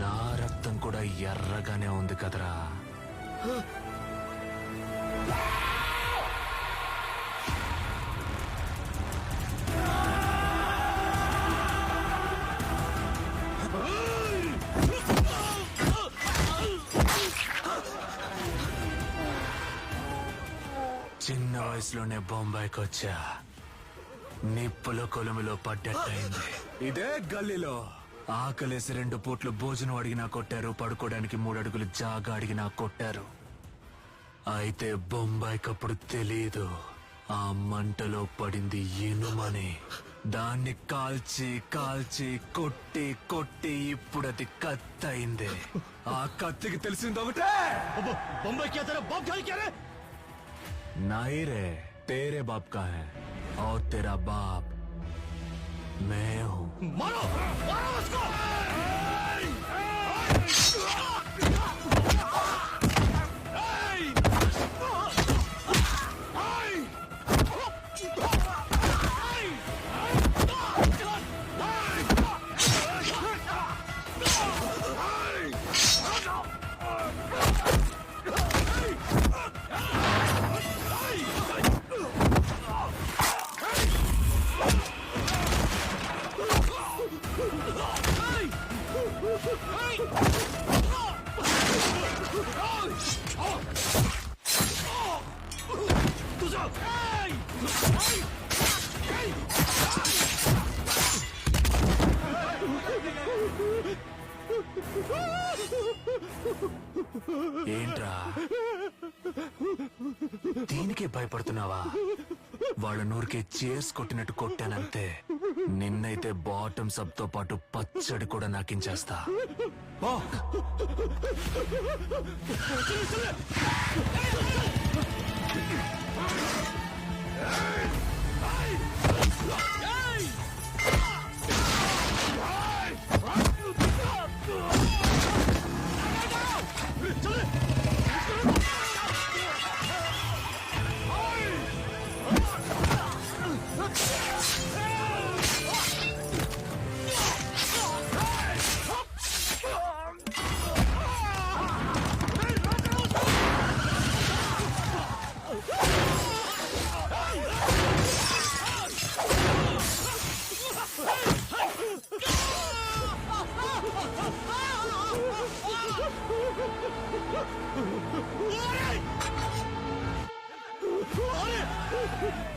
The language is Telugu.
నా రక్తం కూడా ఎర్రగానే ఉంది కదరా. చిన్న వయసులోనే బొంబాయికి వచ్చా. నిప్పులో కొలుములో పడ్డట్టయింది. ఇదే గల్లీలో ఆకలేసి 2 పూట్లు భోజనం అడిగినా కొట్టారు, పడుకోవడానికి 3 అడుగులు జాగా అడిగినా కొట్టారు. అయితే బొంబాయికప్పుడు తెలీదు ఆ మంటలో పడింది ఇనుమని. దాన్ని కాల్చి కాల్చి కొట్టి కొట్టి ఇప్పుడు అది కత్తయింది. ఆ కత్తికి తెలిసిందొకటే, బొంబాయి नहीं रे, तेरे बाप का है और तेरा बाप मैं हूँ. मारो मारो उसको. ఏంట్రా దీనికే భయపడుతున్నావా? వాళ్ళ నూరికే చేర్స్ కొట్టినట్టు కొట్టానంతే. నిన్నైతే బాటమ్ సబ్ తో పాటు పచ్చడి కూడా నాకించేస్తా. Olha!